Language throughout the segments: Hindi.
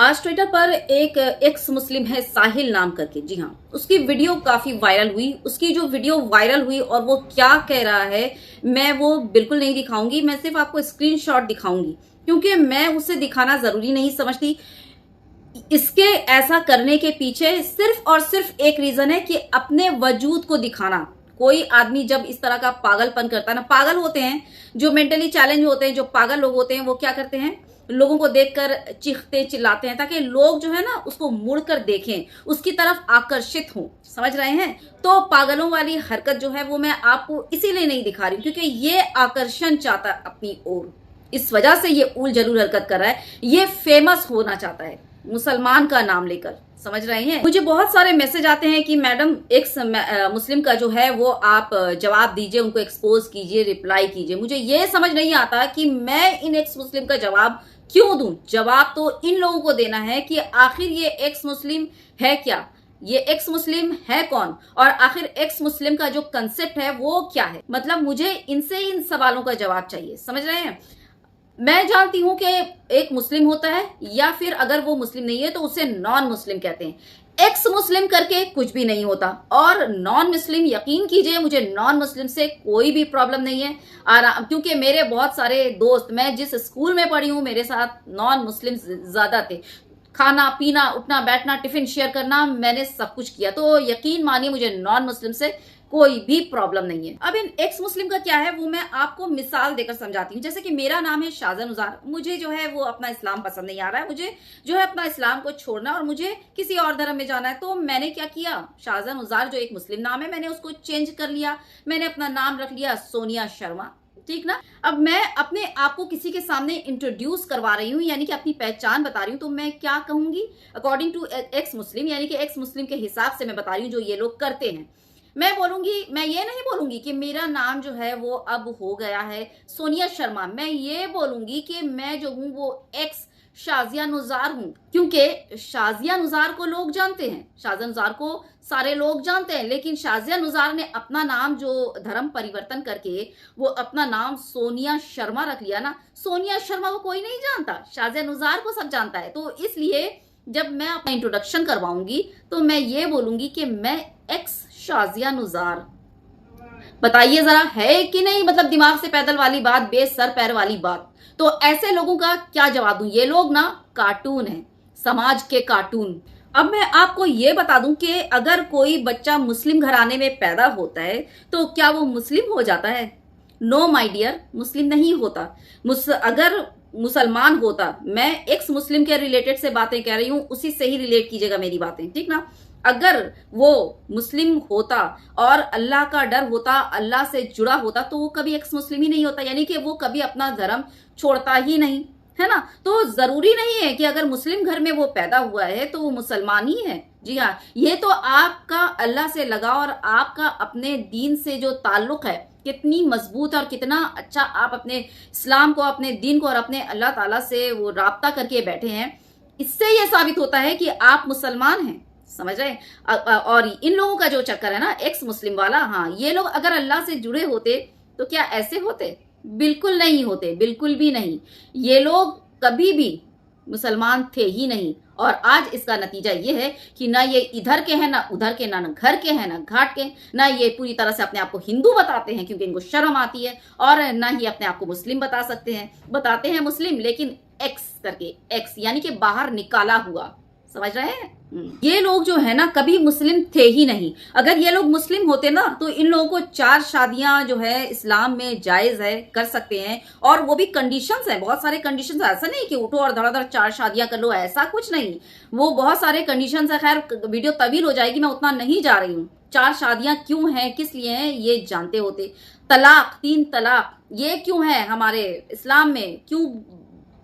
आज ट्विटर पर एक एक्स मुस्लिम है साहिल नाम करके, जी हाँ, उसकी वीडियो काफी वायरल हुई। उसकी जो वीडियो वायरल हुई और वो क्या कह रहा है मैं वो बिल्कुल नहीं दिखाऊंगी। मैं सिर्फ आपको स्क्रीनशॉट दिखाऊंगी क्योंकि मैं उसे दिखाना जरूरी नहीं समझती। इसके ऐसा करने के पीछे सिर्फ और सिर्फ एक रीजन है कि अपने वजूद को दिखाना। कोई आदमी जब इस तरह का पागलपन करता है ना, पागल होते हैं जो मेंटली चैलेंज होते हैं, जो पागल लोग होते हैं, वो क्या करते हैं, लोगों को देखकर चीखते चिल्लाते हैं ताकि लोग जो है ना उसको मुड़कर देखें, उसकी तरफ आकर्षित हों। समझ रहे हैं? तो पागलों वाली हरकत जो है वो मैं आपको इसीलिए नहीं दिखा रही क्योंकि ये आकर्षण चाहता है अपनी ओर, इस वजह से ये उल जलूल हरकत कर रहा है। ये फेमस होना चाहता है मुसलमान का नाम लेकर। समझ रहे हैं? मुझे बहुत सारे मैसेज आते हैं कि मैडम एक्स मुस्लिम का जो है वो आप जवाब दीजिए, उनको एक्सपोज कीजिए, रिप्लाई कीजिए। मुझे ये समझ नहीं आता कि मैं इन एक्स मुस्लिम का जवाब क्यों दूं। जवाब तो इन लोगों को देना है कि आखिर ये एक्स मुस्लिम है क्या, ये एक्स मुस्लिम है कौन, और आखिर एक्स मुस्लिम का जो कंसेप्ट है वो क्या है। मतलब मुझे इनसे इन सवालों का जवाब चाहिए। समझ रहे हैं? मैं जानती हूं कि एक मुस्लिम होता है या फिर अगर वो मुस्लिम नहीं है तो उसे नॉन मुस्लिम कहते हैं। एक्स मुस्लिम करके कुछ भी नहीं होता। और नॉन मुस्लिम, यकीन कीजिए मुझे नॉन मुस्लिम से कोई भी प्रॉब्लम नहीं है। क्योंकि मेरे बहुत सारे दोस्त, मैं जिस स्कूल में पढ़ी हूं मेरे साथ नॉन मुस्लिम ज्यादा थे। खाना पीना, उठना बैठना, टिफिन शेयर करना, मैंने सब कुछ किया। तो यकीन मानिए मुझे नॉन मुस्लिम से कोई भी प्रॉब्लम नहीं है। अब इन एक्स मुस्लिम का क्या है वो मैं आपको मिसाल देकर समझाती हूँ। जैसे कि मेरा नाम है शाहजहां उजार, मुझे जो है वो अपना इस्लाम पसंद नहीं आ रहा है, मुझे जो है अपना इस्लाम को छोड़ना और मुझे किसी और धर्म में जाना है। तो मैंने क्या किया, शाहजहां उजार जो एक मुस्लिम नाम है मैंने उसको चेंज कर लिया। मैंने अपना नाम रख लिया सोनिया शर्मा। ठीक ना? अब मैं अपने आप को किसी के सामने इंट्रोड्यूस करवा रही हूँ, यानी कि अपनी पहचान बता रही हूँ, तो मैं क्या कहूंगी अकॉर्डिंग टू एक्स मुस्लिम, यानी कि एक्स मुस्लिम के हिसाब से मैं बता रही हूँ जो ये लोग करते हैं। मैं बोलूंगी, मैं ये नहीं बोलूंगी कि मेरा नाम जो है वो अब हो गया है सोनिया शर्मा। मैं ये बोलूंगी कि मैं जो हूं वो एक्स शाजिया नुजार हूं, क्योंकि शाजिया नुजार को लोग जानते हैं, शाजिया नुजार को सारे लोग जानते हैं, लेकिन शाजिया नुजार ने अपना नाम जो धर्म परिवर्तन करके वो अपना नाम सोनिया शर्मा रख लिया ना। सोनिया शर्मा को कोई नहीं जानता, शाजिया नुजार को सब जानता है। तो इसलिए जब मैं अपना इंट्रोडक्शन करवाऊंगी तो मैं ये बोलूंगी कि मैं एक्स शाजिया नुजार। बताइए जरा, है कि नहीं? मतलब दिमाग से पैदल वाली बात, बेस सर पैर वाली बात। तो ऐसे लोगों का क्या जवाब दूं? ये लोग ना कार्टून हैं, समाज के कार्टून। अब मैं आपको ये बता दूं कि अगर कोई बच्चा मुस्लिम घराने में पैदा होता है तो क्या वो मुस्लिम हो जाता है? नो माय डियर, मुस्लिम नहीं होता। अगर मुसलमान होता, मैं एक्स मुस्लिम के रिलेटेड से बातें कह रही हूं, उसी से ही रिलेट कीजिएगा मेरी बातें, ठीक ना? अगर वो मुस्लिम होता और अल्लाह का डर होता, अल्लाह से जुड़ा होता, तो वो कभी एक्स मुस्लिम ही नहीं होता, यानी कि वो कभी अपना धर्म छोड़ता ही नहीं, है ना? तो जरूरी नहीं है कि अगर मुस्लिम घर में वो पैदा हुआ है तो वो मुसलमान ही है। जी हाँ, ये तो आपका अल्लाह से लगाव और आपका अपने दीन से जो ताल्लुक है कितनी मजबूत है और कितना अच्छा आप अपने इस्लाम को, अपने दीन को और अपने अल्लाह ताला से वो राब्ता करके बैठे हैं, इससे ये साबित होता है कि आप मुसलमान हैं। समझ रहे हैं? और इन लोगों का जो चक्कर है ना एक्स मुस्लिम वाला, हाँ, ये लोग अगर अल्लाह से जुड़े होते तो क्या ऐसे होते? बिल्कुल नहीं होते, बिल्कुल भी नहीं। ये लोग कभी भी मुसलमान थे ही नहीं। और आज इसका नतीजा ये है कि ना ये इधर के हैं, ना उधर के, ना घर के हैं, ना घाट के, ना ये पूरी तरह से अपने आप को हिंदू बताते हैं क्योंकि इनको शर्म आती है, और ना ही अपने आप को मुस्लिम बता सकते हैं। बताते हैं मुस्लिम लेकिन एक्स करके, एक्स यानी कि बाहर निकाला हुआ। समझ रहे हैं? ये लोग जो है ना कभी मुस्लिम थे ही नहीं। अगर ये लोग मुस्लिम होते ना तो इन लोगों को 4 शादियां जो है इस्लाम में जायज है, कर सकते हैं, और वो भी कंडीशंस है, बहुत सारे कंडीशंस। ऐसा नहीं कि उठो और धड़ाधड़ 4 शादियां कर लो, ऐसा कुछ नहीं। वो बहुत सारे कंडीशंस है। खैर वीडियो तवील हो जाएगी, मैं उतना नहीं जा रही हूँ। 4 शादियां क्यों हैं, किस लिए हैं, ये जानते होते। तलाक, 3 तलाक, ये क्यों है हमारे इस्लाम में, क्यों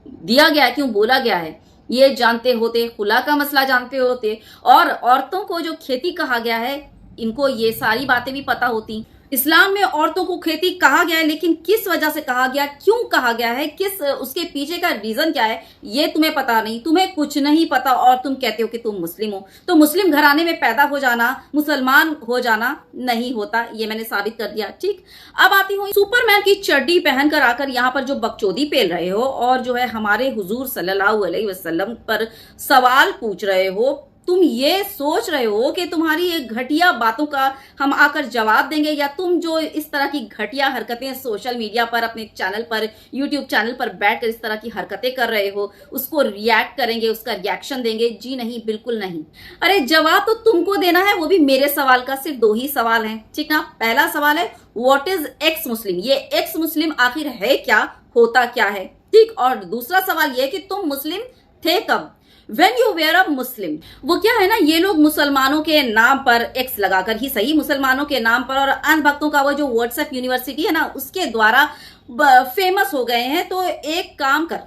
दिया गया है, क्यों बोला गया है, ये जानते होते। खुला का मसला जानते होते। और औरतों को जो खेती कहा गया है, इनको ये सारी बातें भी पता होती। इस्लाम में औरतों को खेती कहा गया है, लेकिन किस वजह से कहा गया, क्यों कहा गया है, किस उसके पीछे का रीजन क्या है, ये तुम्हें पता नहीं, तुम्हें कुछ नहीं पता और तुम कहते हो कि तुम मुस्लिम हो। तो मुस्लिम घराने में पैदा हो जाना, मुसलमान हो जाना नहीं होता, ये मैंने साबित कर दिया। ठीक, अब आती हूँ सुपरमैन की चड्डी पहनकर आकर यहाँ पर जो बकचोदी पेल रहे हो और जो है हमारे हुजूर सल्लल्लाहु अलैहि वसल्लम पर सवाल पूछ रहे हो। तुम ये सोच रहे हो कि तुम्हारी एक घटिया बातों का हम आकर जवाब देंगे, या तुम जो इस तरह की घटिया हरकतें सोशल मीडिया पर, अपने चैनल पर, यूट्यूब चैनल पर बैठकर इस तरह की हरकतें कर रहे हो, उसको रिएक्ट करेंगे, उसका रिएक्शन देंगे? जी नहीं, बिल्कुल नहीं। अरे जवाब तो तुमको देना है, वो भी मेरे सवाल का। सिर्फ 2 ही सवाल हैं, ठीक ना। पहला सवाल है व्हाट इज एक्स मुस्लिम, ये एक्स मुस्लिम आखिर है क्या, होता क्या है, ठीक। और दूसरा सवाल ये कि तुम मुस्लिम थे कब, When you were a Muslim। वो क्या है ना, ये लोग मुसलमानों के नाम पर एक्स लगाकर ही सही, मुसलमानों के नाम पर और अंधभक्तों का वो जो व्हाट्सएप यूनिवर्सिटी है ना, उसके द्वारा फेमस हो गए हैं। तो एक काम कर,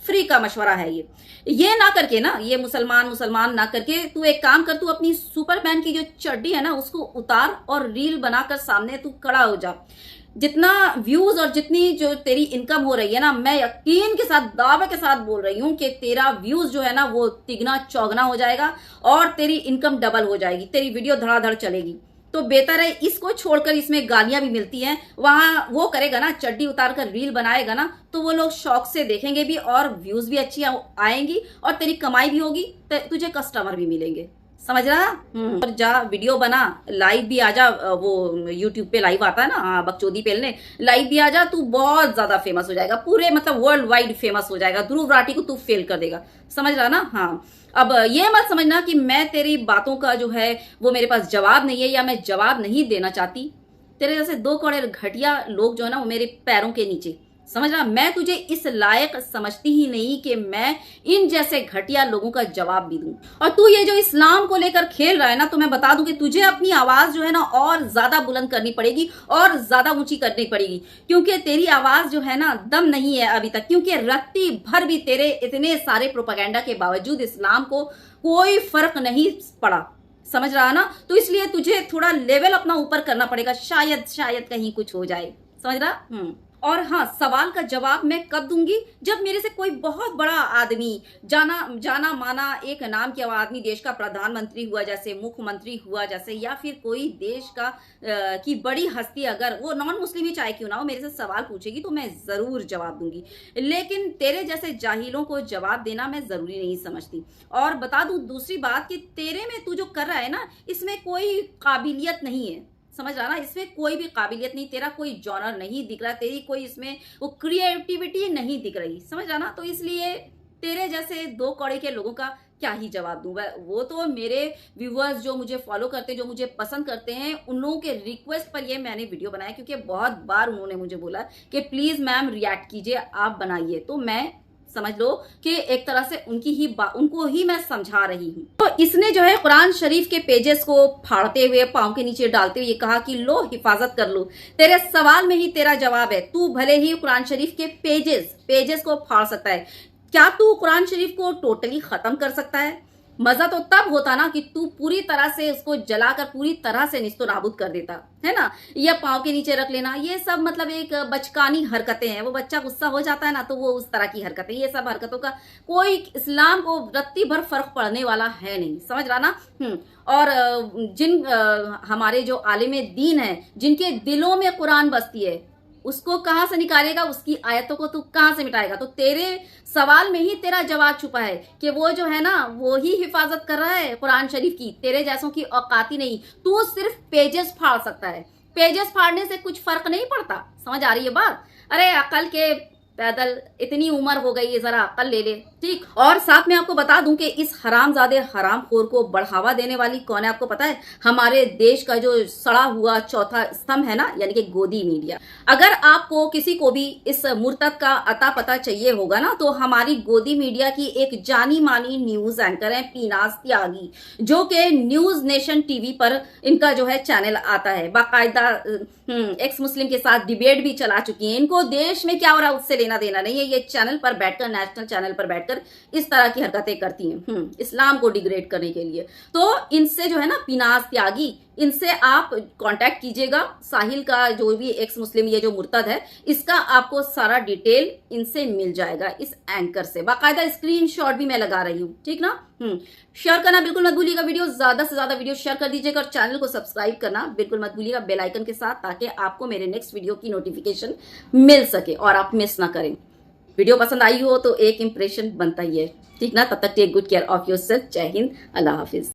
फ्री का मशवरा है ये ना करके ना, ये मुसलमान ना करके तू एक काम कर, तू अपनी सुपरमैन की जो चड्डी है ना उसको उतार और रील बनाकर सामने तू खड़ा हो जा। जितना व्यूज और जितनी जो तेरी इनकम हो रही है ना, मैं यकीन के साथ, दावे के साथ बोल रही हूं कि तेरा व्यूज जो है ना वो तिगना चौगना हो जाएगा और तेरी इनकम डबल हो जाएगी, तेरी वीडियो धड़ाधड़ चलेगी। तो बेहतर है इसको छोड़कर, इसमें गालियां भी मिलती हैं, वहां वो करेगा ना, चड्डी उतार कर रील बनाएगा ना, तो वो लोग शौक से देखेंगे भी और व्यूज भी अच्छी आएंगी और तेरी कमाई भी होगी, तुझे कस्टमर भी मिलेंगे। समझ रहा? और जा वीडियो बना, लाइव भी आ जा, वो यूट्यूब पे लाइव आता है ना, बकचोदी पेलने, लाइव भी आ जा, तू बहुत ज्यादा फेमस हो जाएगा, पूरे मतलब वर्ल्ड वाइड फेमस हो जाएगा, ध्रुव राठी को तू फेल कर देगा। समझ रहा ना? हाँ। अब ये मत समझना कि मैं तेरी बातों का जो है वो मेरे पास जवाब नहीं है या मैं जवाब नहीं देना चाहती। तेरे जैसे 2 करोड़ घटिया लोग जो है ना वो मेरे पैरों के नीचे। समझ रहा? मैं तुझे इस लायक समझती ही नहीं कि मैं इन जैसे घटिया लोगों का जवाब भी दूं। और तू ये जो इस्लाम को लेकर खेल रहा है ना, तो मैं बता दूं कि तुझे अपनी आवाज जो है ना और ज्यादा बुलंद करनी पड़ेगी और ज्यादा ऊंची करनी पड़ेगी, क्योंकि तेरी आवाज जो है ना दम नहीं है अभी तक, क्योंकि रत्ती भर भी तेरे इतने सारे प्रोपेगेंडा के बावजूद इस्लाम को कोई फर्क नहीं पड़ा। समझ रहा ना? तो इसलिए तुझे थोड़ा लेवल अपना ऊपर करना पड़ेगा, शायद कहीं कुछ हो जाए। समझ रहा? और हाँ, सवाल का जवाब मैं कब दूंगी, जब मेरे से कोई बहुत बड़ा आदमी, जाना माना एक नाम के आदमी, देश का प्रधानमंत्री हुआ जैसे, मुख्यमंत्री हुआ जैसे, या फिर कोई देश का की बड़ी हस्ती, अगर वो नॉन मुस्लिम ही चाहे क्यों ना हो, मेरे से सवाल पूछेगी तो मैं जरूर जवाब दूंगी। लेकिन तेरे जैसे जाहिलों को जवाब देना मैं जरूरी नहीं समझती। और बता दूं दूसरी बात कि तेरे में तू जो कर रहा है ना, इसमें कोई काबिलियत नहीं है। समझ रहा ना? इसमें कोई भी काबिलियत नहीं, तेरा कोई जॉनर नहीं दिख रहा, तेरी कोई इसमें वो क्रिएटिविटी नहीं दिख रही। समझ रहा ना? तो इसलिए तेरे जैसे 2 कौड़े के लोगों का क्या ही जवाब दूं। वो तो मेरे व्यूअर्स जो मुझे फॉलो करते हैं, जो मुझे पसंद करते हैं, उन लोगों के रिक्वेस्ट पर ये मैंने वीडियो बनाया, क्योंकि बहुत बार उन्होंने मुझे बोला कि प्लीज मैम रिएक्ट कीजिए, आप बनाइए। तो मैं समझ लो कि एक तरह से उनको ही मैं समझा रही हूँ। तो इसने जो है कुरान शरीफ के पेजेस को फाड़ते हुए, पांव के नीचे डालते हुए कहा कि लो हिफाजत कर लो, तेरे सवाल में ही तेरा जवाब है। तू भले ही कुरान शरीफ के पेजेस को फाड़ सकता है, क्या तू कुरान शरीफ को टोटली खत्म कर सकता है? मजा तो तब होता ना कि तू पूरी तरह से उसको जलाकर पूरी तरह से निस्तो नाबूद कर देता, है ना। या पांव के नीचे रख लेना, ये सब मतलब एक बचकानी हरकतें हैं। वो बच्चा गुस्सा हो जाता है ना, तो वो उस तरह की हरकतें, ये सब हरकतों का कोई इस्लाम को रत्ती भर फर्क पड़ने वाला है नहीं। समझ रहा ना? और जिन हमारे जो आलिम दीन है, जिनके दिलों में कुरान बसती है, उसको कहां से निकालेगा, उसकी आयतों को तू कहां से मिटाएगा? तो तेरे सवाल में ही तेरा जवाब छुपा है कि वो जो है ना वो ही हिफाजत कर रहा है कुरान शरीफ की। तेरे जैसों की औकाती नहीं, तू सिर्फ पेजेस फाड़ सकता है। पेजेस फाड़ने से कुछ फर्क नहीं पड़ता। समझ आ रही है बात? अरे अकल के पैदल, इतनी उम्र हो गई है, जरा अकल ले ले, ठीक। और साथ में आपको बता दूं कि इस हरामजादे हरामखोर को बढ़ावा देने वाली कौन है, आपको पता है? हमारे देश का जो सड़ा हुआ चौथा स्तंभ है ना, यानी कि गोदी मीडिया। अगर आपको किसी को भी इस मुर्तद का अता पता चाहिए होगा ना, तो हमारी गोदी मीडिया की एक जानी मानी न्यूज एंकर है पीनाज त्यागी, जो कि न्यूज नेशन टीवी पर इनका जो है चैनल आता है। बाकायदा एक्स मुस्लिम के साथ डिबेट भी चला चुकी है। इनको देश में क्या हो रहा है उससे लेना देना नहीं है। ये चैनल पर बैठकर, नेशनल चैनल पर बैठकर इस तरह की हरकतें करती हैं इस्लाम को डिग्रेड करने के लिए। तो इनसे जो है ना, पीनाज त्यागी, इनसे आप कांटेक्ट कीजिएगा। साहिल का जो भी एक्स मुस्लिम ये जो मुर्तद है, इसका आपको सारा डिटेल इनसे मिल जाएगा, इस एंकर से। बाकायदा स्क्रीनशॉट भी मैं लगा रही हूँ, ठीक ना। शेयर करना बिल्कुल मत भूलिएगा, वीडियो ज्यादा से ज्यादा वीडियो शेयर कर दीजिएगा, और चैनल को सब्सक्राइब करना बिल्कुल मत भूलिएगा बेल आइकन के साथ, ताकि आपको मेरे नेक्स्ट वीडियो की नोटिफिकेशन मिल सके और आप मिस ना करें। वीडियो पसंद आई हो तो एक इंप्रेशन बनता ही है, ठीक ना। तब तक take good care of yourself. जय हिंद, अल्लाह हाफिज।